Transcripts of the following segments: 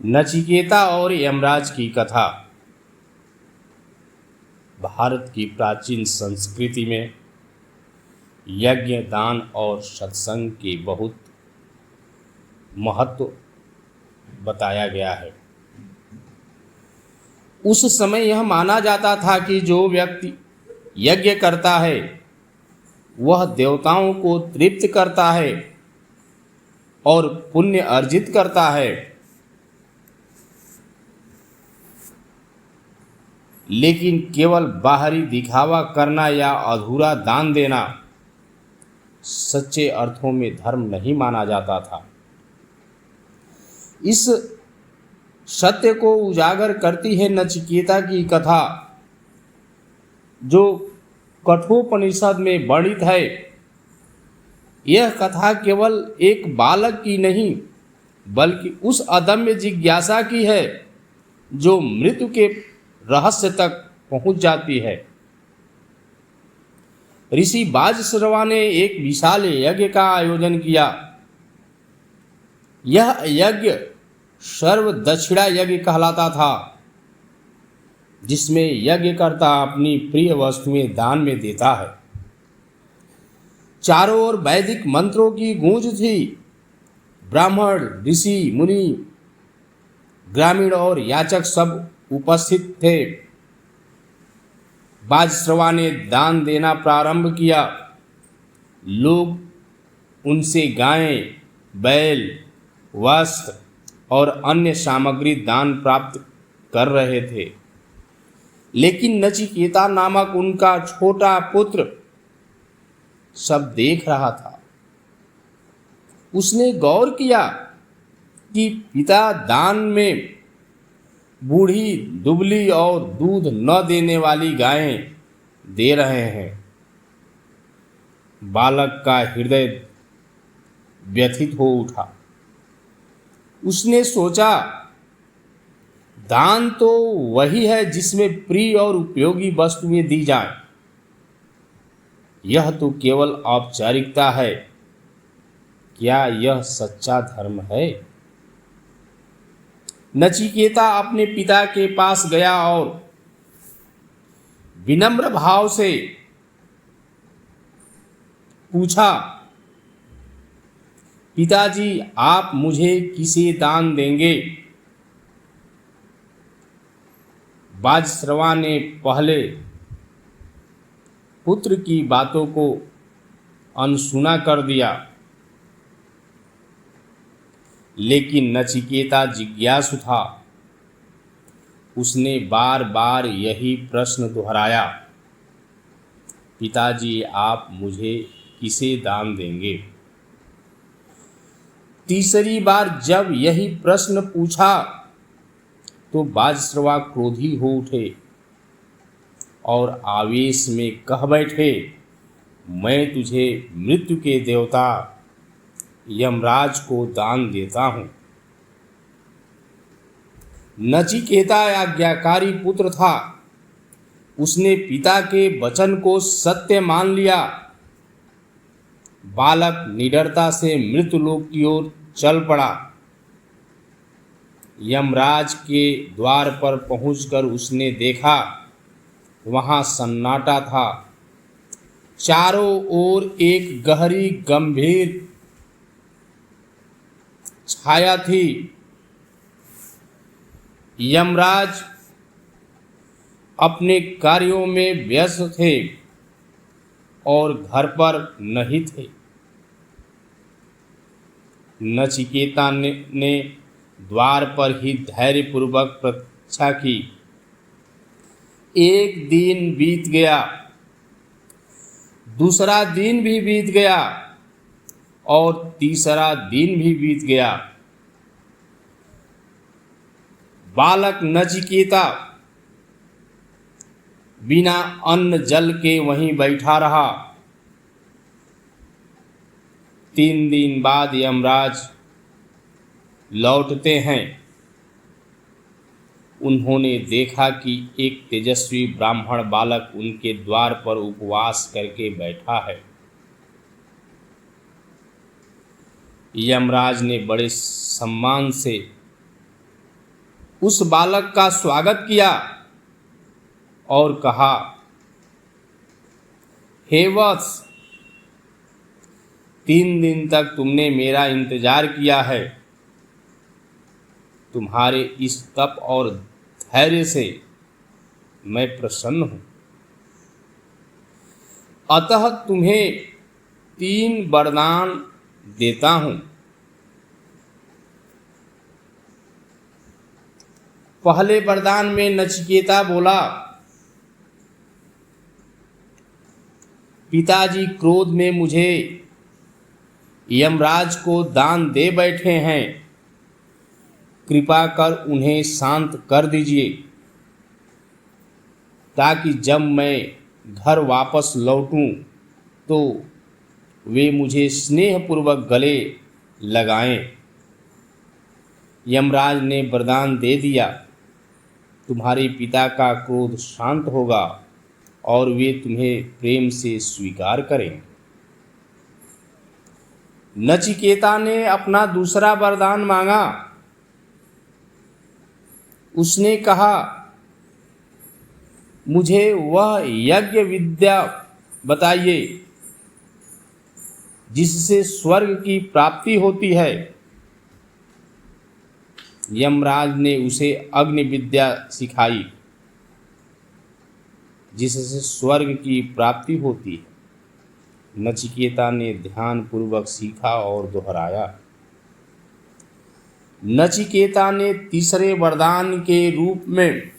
नचिकेता और यमराज की कथा। भारत की प्राचीन संस्कृति में यज्ञ, दान और सत्संग के बहुत महत्व बताया गया है। उस समय यह माना जाता था कि जो व्यक्ति यज्ञ करता है वह देवताओं को तृप्त करता है और पुण्य अर्जित करता है, लेकिन केवल बाहरी दिखावा करना या अधूरा दान देना सच्चे अर्थों में धर्म नहीं माना जाता था। इस सत्य को उजागर करती है नचिकेता की कथा, जो कठोपनिषद में वर्णित है। यह कथा केवल एक बालक की नहीं बल्कि उस अदम्य जिज्ञासा की है जो मृत्यु के रहस्य तक पहुंच जाती है। ऋषि बाजश्रवा ने एक विशाल यज्ञ का आयोजन किया। यह यज्ञ सर्व दक्षिणा यज्ञ कहलाता था, जिसमें यज्ञकर्ता अपनी प्रिय वस्तुएं दान में देता है। चारों ओर वैदिक मंत्रों की गूंज थी। ब्राह्मण, ऋषि, मुनि, ग्रामीण और याचक सब उपस्थित थे। बाजश्रवा ने दान देना प्रारंभ किया। लोग उनसे गायें, बैल, वस्त्र और अन्य सामग्री दान प्राप्त कर रहे थे, लेकिन नचिकेता नामक उनका छोटा पुत्र सब देख रहा था। उसने गौर किया कि पिता दान में बूढ़ी, दुबली और दूध न देने वाली गायें दे रहे हैं। बालक का हृदय व्यथित हो उठा। उसने सोचा, दान तो वही है जिसमें प्रिय और उपयोगी वस्तुएं दी जाएं। यह तो केवल औपचारिकता है। क्या यह सच्चा धर्म है? नचिकेता अपने पिता के पास गया और विनम्र भाव से पूछा, पिताजी, आप मुझे किसे दान देंगे? बाजश्रवा ने पहले पुत्र की बातों को अनसुना कर दिया, लेकिन नचिकेता जिज्ञासु था। उसने बार बार यही प्रश्न दोहराया, पिताजी, आप मुझे किसे दान देंगे? तीसरी बार जब यही प्रश्न पूछा तो बाजश्रवा क्रोधी हो उठे और आवेश में कह बैठे, मैं तुझे मृत्यु के देवता यमराज को दान देता हूं। नचिकेता आज्ञाकारी पुत्र था। उसने पिता के वचन को सत्य मान लिया। बालक निडरता से मृत्युलोक की ओर चल पड़ा। यमराज के द्वार पर पहुंचकर उसने देखा, वहां सन्नाटा था। चारों ओर एक गहरी गंभीर छाया थी। यमराज अपने कार्यों में व्यस्त थे और घर पर नहीं थे। नचिकेता ने द्वार पर ही धैर्यपूर्वक प्रतीक्षा की। एक दिन बीत गया, दूसरा दिन भी बीत गया और तीसरा दिन भी बीत गया। बालक नचिकेता बिना अन्न जल के वहीं बैठा रहा। 3 दिन बाद यमराज लौटते हैं। उन्होंने देखा कि एक तेजस्वी ब्राह्मण बालक उनके द्वार पर उपवास करके बैठा है। यमराज ने बड़े सम्मान से उस बालक का स्वागत किया और कहा, हे वत्स, 3 दिन तक तुमने मेरा इंतजार किया है। तुम्हारे इस तप और धैर्य से मैं प्रसन्न हूं। अतः तुम्हें 3 वरदान देता हूं। पहले वरदान में नचिकेता बोला, पिताजी क्रोध में मुझे यमराज को दान दे बैठे हैं, कृपा कर उन्हें शांत कर दीजिए, ताकि जब मैं घर वापस लौटूं तो वे मुझे स्नेहपूर्वक गले लगाएं। यमराज ने वरदान दे दिया, तुम्हारे पिता का क्रोध शांत होगा और वे तुम्हें प्रेम से स्वीकार करें। नचिकेता ने अपना दूसरा वरदान मांगा। उसने कहा, मुझे वह यज्ञ विद्या बताइए जिससे स्वर्ग की प्राप्ति होती है। यमराज ने उसे अग्नि विद्या सिखाई जिससे स्वर्ग की प्राप्ति होती है। नचिकेता ने ध्यान पूर्वक सीखा और दोहराया। नचिकेता ने तीसरे वरदान के रूप में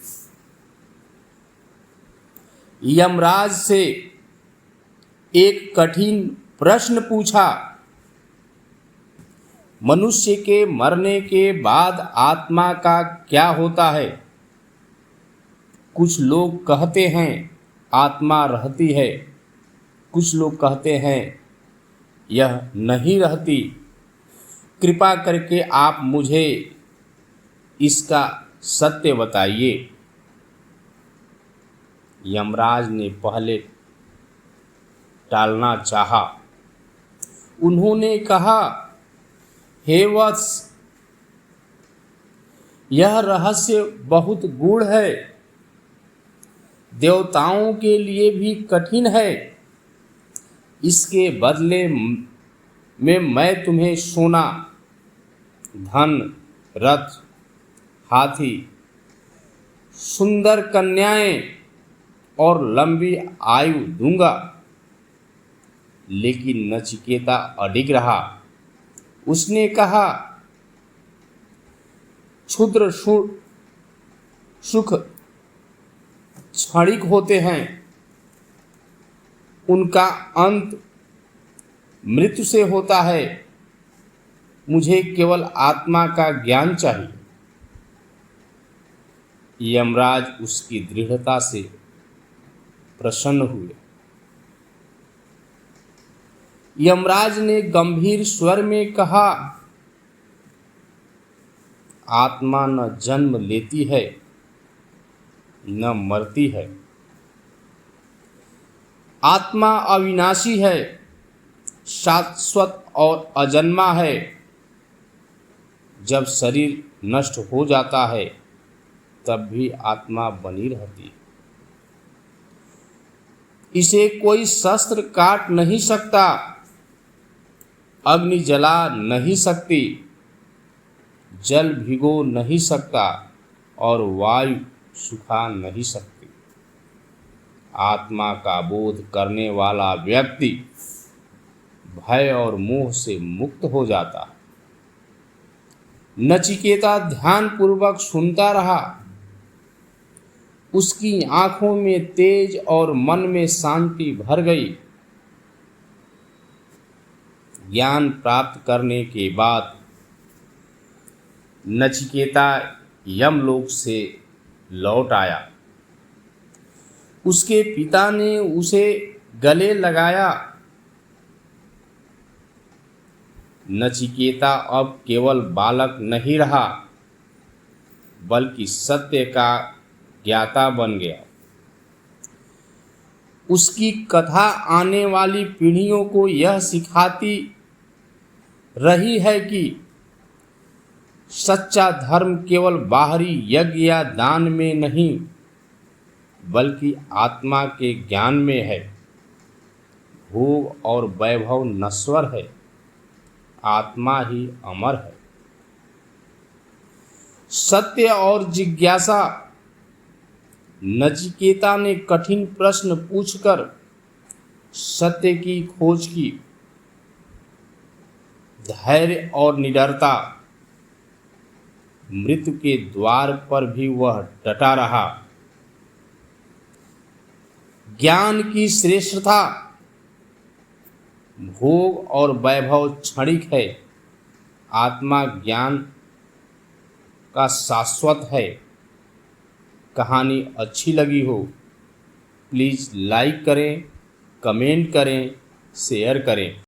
यमराज से एक कठिन प्रश्न पूछा। मनुष्य के मरने के बाद आत्मा का क्या होता है? कुछ लोग कहते हैं आत्मा रहती है, कुछ लोग कहते हैं यह नहीं रहती। कृपा करके आप मुझे इसका सत्य बताइए। यमराज ने पहले टालना चाहा। उन्होंने कहा, हे वत्स, यह रहस्य बहुत गूढ़ है, देवताओं के लिए भी कठिन है। इसके बदले में मैं तुम्हें सोना, धन, रथ, हाथी, सुंदर कन्याएं और लंबी आयु दूंगा। लेकिन नचिकेता अडिग रहा। उसने कहा, क्षुद्र सुख क्षणिक होते हैं, उनका अंत मृत्यु से होता है। मुझे केवल आत्मा का ज्ञान चाहिए। यमराज उसकी दृढ़ता से प्रसन्न हुए। यमराज ने गंभीर स्वर में कहा, आत्मा न जन्म लेती है न मरती है। आत्मा अविनाशी है, शाश्वत और अजन्मा है। जब शरीर नष्ट हो जाता है तब भी आत्मा बनी रहती है। इसे कोई शस्त्र काट नहीं सकता, अग्नि जला नहीं सकती, जल भिगो नहीं सकता और वायु सुखा नहीं सकती। आत्मा का बोध करने वाला व्यक्ति भय और मोह से मुक्त हो जाता है। नचिकेता ध्यान पूर्वक सुनता रहा। उसकी आंखों में तेज और मन में शांति भर गई। ज्ञान प्राप्त करने के बाद नचिकेता यमलोक से लौट आया। उसके पिता ने उसे गले लगाया। नचिकेता अब केवल बालक नहीं रहा, बल्कि सत्य का ज्ञाता बन गया। उसकी कथा आने वाली पीढ़ियों को यह सिखाती रही है कि सच्चा धर्म केवल बाहरी यज्ञ या दान में नहीं बल्कि आत्मा के ज्ञान में है। भोग और वैभव नश्वर है, आत्मा ही अमर है। सत्य और जिज्ञासा। नचिकेता ने कठिन प्रश्न पूछकर सत्य की खोज की। धैर्य और निडरता। मृत्यु के द्वार पर भी वह डटा रहा। ज्ञान की श्रेष्ठता। भोग और वैभव क्षणिक है, आत्मा ज्ञान का शाश्वत है। कहानी अच्छी लगी हो प्लीज़ लाइक करें, कमेंट करें, शेयर करें।